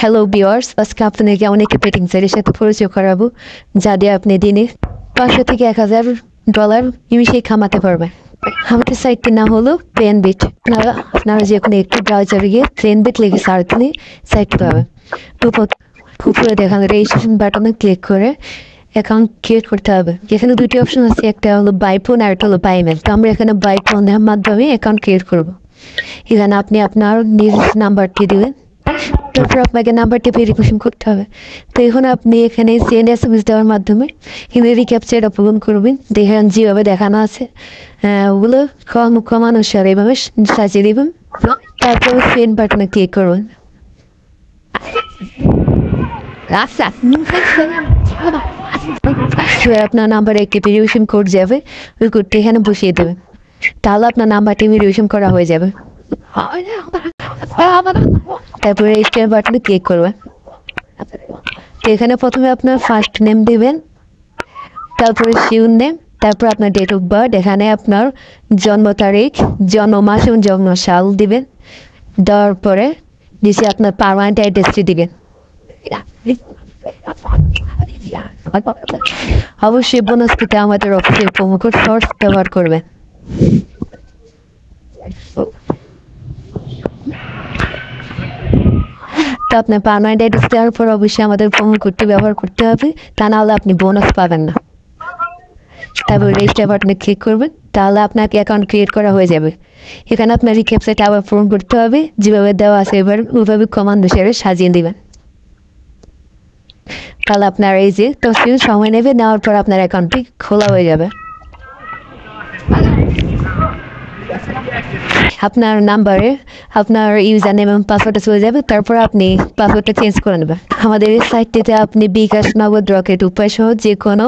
Hello viewers, আজকে আপনাদেরকে অনেক পেটিং সাইটের সাথে পরিচয় করাবো যা দিয়ে আপনি দিনে 500 থেকে $1000 নিমিশেই কামাতে পারবেন। আমাদের সাইটটির নাম হলো পেনবিট। আপনারা যে কোনো একটি ব্রাউজারে গিয়ে পেনবিট লিখে সার্চ দিলে সাইটটি পাবেন। তো উপরে দেখানো রেজিস্ট্রেশন বাটনে ক্লিক করে অ্যাকাউন্ট ক্রিয়েট করতে হবে। এখানে দুটি অপশন আছে, একটা হলো বাই ফোন আর একটা হলো বাই ইমেল। তো আমরা এখানে বাই ফোনের মাধ্যমে অ্যাকাউন্ট ক্রিয়েট করবো। এখানে আপনি আপনার নিজ নাম্বারটি দিবেন, তারপর আপনাকে নাম্বারটি ভেরিফিকেশন করতে হবে। তো এখন আপনি এখানে সেন্ড এসএমএস দেওয়ার মাধ্যমে এখানে রিক্যাপচারটা পূরণ করবেন। দেখেন যেভাবে দেখানো আছে ওগুলো ক্রমানুসারে এভাবে সাজিয়ে দেবেন। তারপর সেন্ড বাটনে ক্লিক করবেন। আপনার নাম্বারে একটি ভেরিফিকেশন কোড যাবে, ওই কোডটি এখানে বসিয়ে দেবেন। তাহলে আপনার নাম্বারটি ভেরিফিকেশন করা হয়ে যাবে। তারপরে রেজিস্টার বাটনে ক্লিক করবেন। তো এখানে প্রথমে আপনার ফার্স্ট নেম দিবেন, তারপরে শিউর নেম, তারপর আপনার ডেট অফ বার্থ, এখানে আপনার জন্ম তারিখ, জন্ম মাস এবং জন্ম সাল দিবেন। দেওয়ার পরে নিচে আপনার পার্মানেন্ট অ্যাড্রেসটি দিবেন। অবশ্যই বোনাস পেতে আমাদের অফিসের প্রোমো কোড শর্টস ব্যবহার করবেন। তো আপনার পার্মানেন্ট অ্যাড্রেস দেওয়ার পর অবশ্যই আমাদের প্রোমো কোডটি ব্যবহার করতে হবে, তা নাহলে আপনি বোনাস পাবেন না। তারপর রেজিস্টার বাটনে ক্লিক করবেন, তাহলে আপনাকে অ্যাকাউন্ট ক্রিয়েট করা হয়ে যাবে। এখানে আপনার রিক্যাপচারটা আবার পূরণ করতে হবে, যেভাবে দেওয়া আছে এবার ওইভাবে ক্রমানুসারে সাজিয়ে দেবেন। তাহলে আপনার এই যে 10 মিনিট সময় নেবে, নেওয়ার পর আপনার অ্যাকাউন্টটি খোলা হয়ে যাবে। আপনার নাম্বারে আপনার ইউজার নেম এবং পাসওয়ার্ডটা চলে যাবে, তারপর আপনি পাসওয়ার্ডটা চেঞ্জ করে নেবেন। আমাদের এই সাইটটিতে আপনি বিকাশ, নগদ, রকেট উপায় সহ যে কোনো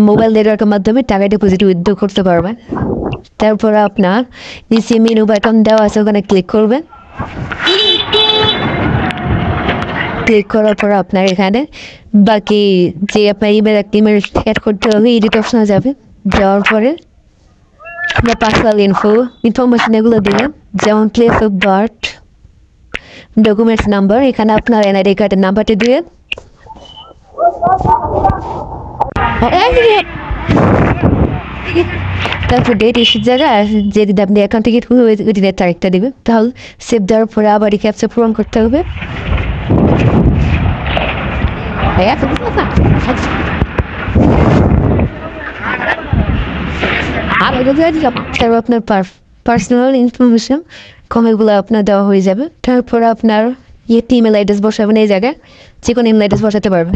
মোবাইল নেটওয়ার্কের মাধ্যমে টাকা ডিপোজিট উইথড্র করতে পারবেন। তারপর আপনার নিচে মেনু বাটন দেওয়া আছে, ওখানে ক্লিক করবেন। ক্লিক করার পর আপনার এখানে বাকি যে আপনার ইমেল অ্যাড করতে হবে, এডিট অপশনে যাবে। যাওয়ার পরে আপনার পার্সোনাল ইনফরমেশন এগুলো দিলেন, যেমন place of birth, documents number, এখানে আপনার এনআইডি কার্ডের নাম্বারটি দিলেন। তারপর ডেট এসে জায়গায় যেদিন আপনি অ্যাকাউন্ট টিকিট খুলবে ওই দিনের তারিখটা দেবেন। তাহলে সেভ দেওয়ার পরে আবার ক্যাপচা পূরণ করতে হবে। আপনার পার্সোনাল ইনফরমেশন কমেগুলো আপনার দেওয়া হয়ে যাবে। তারপর আপনার ইমেল অ্যাড্রেস বসাবেন, এই জায়গায় যে কোনো ইমেল অ্যাড্রেস বসাতে পারবেন।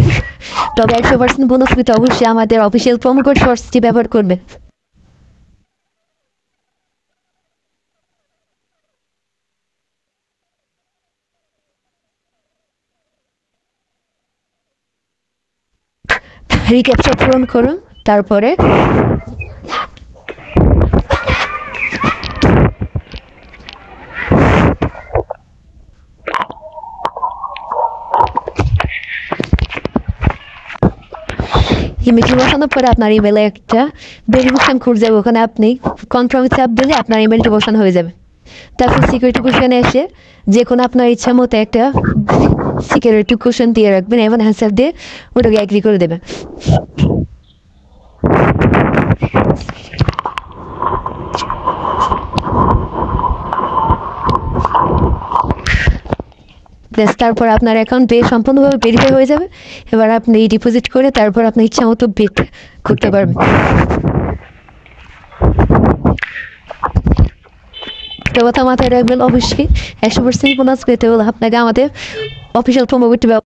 তবে 100% বোনাস পেতে অবশ্যই আমাদের অফিসিয়াল প্রোমো কোড শর্টসটি ব্যবহার করবেন। রিক্যাপচা পূরণ করুন, তারপরে ইমেলটি বসানোর পরে আপনার ইমেলে একটা ভেরিফিকেশন কোড যাবে, ওখানে আপনি কনফার্মে চাপ দিলে আপনার ইমেলটি বসানো হয়ে যাবে। তারপর সিকিউরিটি কোশ্চেনে এসে যে কোনো আপনার ইচ্ছা মতো একটা সিকিউরিটি কোশ্চেন দিয়ে রাখবেন এবং অ্যান্সার দিয়ে ওটাকে অ্যাগ্রি করে দেবেন। তারপর আপনার অ্যাকাউন্ট সম্পূর্ণভাবে ভেরিফাই হয়ে যাবে। এবার আপনি ডিপোজিট করে তারপর আপনার ইচ্ছা মতো বেট করতে পারবেন। তো কথা মাথায় রাখবেন, অবশ্যই 100% বোনাস পেতে হলে আপনাকে আমাদের অফিসিয়াল প্রোমো কোডটি